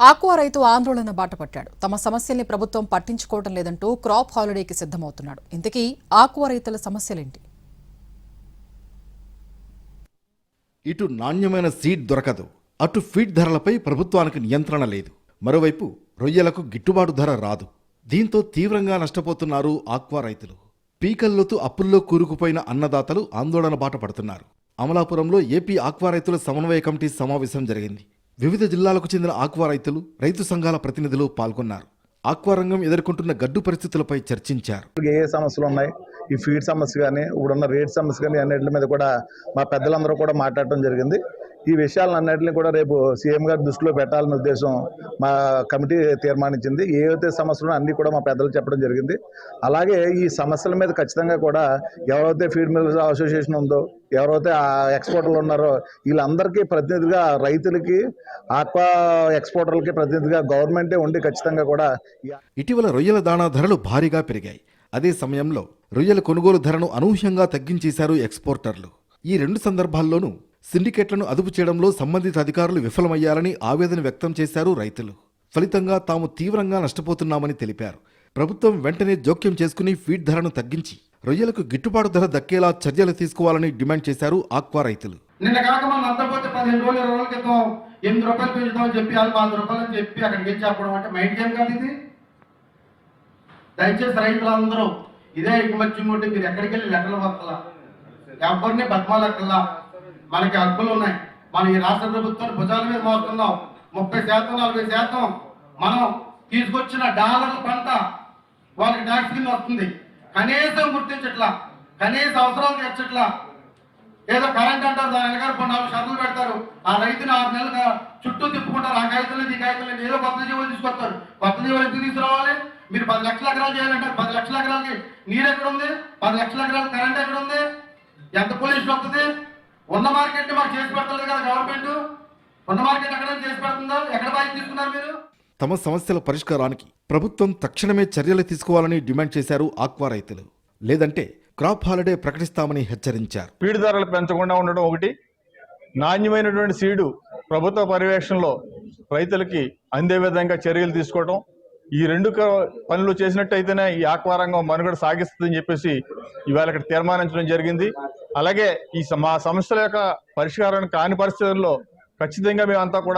Aqua రైతు ఆందోళన బాటపట్టాడు. తమ సమస్యల్ని ప్రభుత్వం పట్టించుకోవడం లేదంటూ క్రాప్ హాలిడేకి సిద్ధమవుతున్నాడు. ఇంతకీ ఆక్వా రైతుల సమస్యలేంటి? ఇటు నాణ్యమైన సీడ్ దొరకదు, అటు ఫీడ్ ధరలపై ప్రభుత్వానికి నియంత్రణ లేదు. మరోవైపు రొయ్యలకు గిట్టుబాటు ధర రాదు. దీంతో తీవ్రంగా నష్టపోతున్నారు ఆక్వా రైతులు. పీకల్లోతు అప్పుల్లో కూరుకుపోయిన అన్నదాతలు ఆందోళన బాట పడుతున్నారు. అమలాపురంలో ఏపీ ఆక్వా రైతుల సమన్వయ కమిటీ సమావేశం జరిగింది. వివిధ జిల్లాలకు చెందిన ఆక్వా రైతులు, రైతు సంఘాల ప్రతినిధులు పాల్గొన్నారు. ఆక్వా రంగం ఎదుర్కొంటున్న గడ్డు పరిస్థితులపై చర్చించారు. ఏ సమస్యలు ఉన్నాయి, ఈ ఫీడ్ సమస్య కానీ ఇప్పుడున్న రేట్ సమస్య కానీ అన్నింటి మీద కూడా మా పెద్దలందరూ కూడా మాట్లాడటం జరిగింది. ఈ విషయాలన్నింటినీ కూడా రేపు సీఎం గారి దృష్టిలో పెట్టాలనే ఉద్దేశం మా కమిటీ తీర్మానించింది. ఏవైతే సమస్యలు అన్నీ కూడా మా పెద్దలు చెప్పడం జరిగింది. అలాగే ఈ సమస్యల మీద ఖచ్చితంగా కూడా ఎవరైతే ఫీడ్ మిల్లర్స్ అసోసియేషన్ ఉందో, ఎవరైతే ఆ ఎక్స్పోర్టర్లు ఉన్నారో వీళ్ళందరికీ ప్రతినిధిగా రైతులకి, ఆక్వా ఎక్స్పోర్టర్లకి ప్రతినిధిగా గవర్నమెంటే ఉండి ఖచ్చితంగా కూడా. ఇటీవల రొయ్యల దాణా ధరలు భారీగా పెరిగాయి. అదే సమయంలో రొయ్యల కొనుగోలు ధరను అనూహ్యంగా తగ్గించేశారు ఎక్స్పోర్టర్లు. ఈ రెండు సందర్భాల్లోనూ సిండికేట్లను అదుపు చేయడంలో సంబంధిత అధికారులు విఫలమయ్యారని ఆవేదన వ్యక్తం చేశారు రైతులు. ఫలితంగా తాము తీవ్రంగా నష్టపోతున్నామని తెలిపారు. ప్రభుత్వం వెంటనే జోక్యం చేసుకుని ఫీడ్ ధరను తగ్గించి రొయ్యలకు గిట్టుబాటు ధర దక్కేలా చర్యలు తీసుకోవాలని డిమాండ్ చేశారు ఆక్వా రైతులు. నిన్న కాక మనం అంతపోతే 15 రోజులు 20 రోజుల క్రితం 8 రూపాయలు పెంచుతామని చెప్పి వాళ్ళు 5 రూపాయలు అని చెప్పి అక్కడికి వెళ్ళి చెప్పడం అంటే మైండ్ గేమ్ కాదు ఇది. దయచేసి రైతులందరూ ఇదే ఐకమత్యం ఉంటే మీరు ఎక్కడికి వెళ్ళి లెక్కలు పక్కల ఎవరిని బద్మాలక్కల్లా. మనకి హక్కులు ఉన్నాయి. మనం ఈ రాష్ట్ర ప్రభుత్వాన్ని భుజాల మీద మోస్తున్నాం. 30% 40% మనం తీసుకొచ్చిన డాలర్ల పంట వాళ్ళకి ట్యాక్స్ కింద వస్తుంది. కనీసం గుర్తించట్లా, కనీస అవసరాలు తీర్చట్లా. ఏదో కరెంట్ అంటారు, దాని వెనకాల 4 షరతులు పెడతారు. ఆ రైతుని 6 నెలలుగా చుట్టూ తిప్పుకుంటారు. ఆ కాగితాలు ఈ కాగితాలు ఏదో కొత్త జీవులు తీసుకొస్తారు. కొత్త జీవులు ఎందుకు తీసుకురావాలి? మీరు 10 లక్షల ఎకరాలు చేయాలంటారు. 10 లక్షల ఎకరాలకి నీరు ఎక్కడ ఉంది? 10 లక్షల ఎకరాలు కరెంట్ ఎక్కడ ఉంది? ఎంత పొల్యూషన్ వస్తుంది? ఉన్న మార్కెట్ మాకు చేసి పెడతలేదు కదా గవర్నమెంట్. ఉన్న మార్కెట్ ఎక్కడ చేసి పెడుతుందో, ఎక్కడ బాధ్యత తీసుకున్నారు మీరు? తమ సమస్యల పరిష్కారానికి ప్రభుత్వం తక్షణమే చర్యలు తీసుకోవాలని డిమాండ్ చేశారు ఆక్వా రైతులు. లేదంటే క్రాప్ హాలిడే ప్రకటిస్తామని హెచ్చరించారు. ఫీడ్ ధరలు పెంచకుండా ఉండడం ఒకటి, నాణ్యమైనటువంటి సీడు ప్రభుత్వ పర్యవేక్షణలో రైతులకి అందే విధంగా చర్యలు తీసుకోవడం, ఈ రెండు పనులు చేసినట్టయితేనే ఈ ఆక్వా రంగం మనుగడ సాగిస్తుందని చెప్పేసి ఇవాళ ఇక్కడ తీర్మానించడం జరిగింది. అలాగే ఈ మా సమస్యల యొక్క పరిష్కారానికి కాని పరిస్థితుల్లో ఖచ్చితంగా మేమంతా కూడా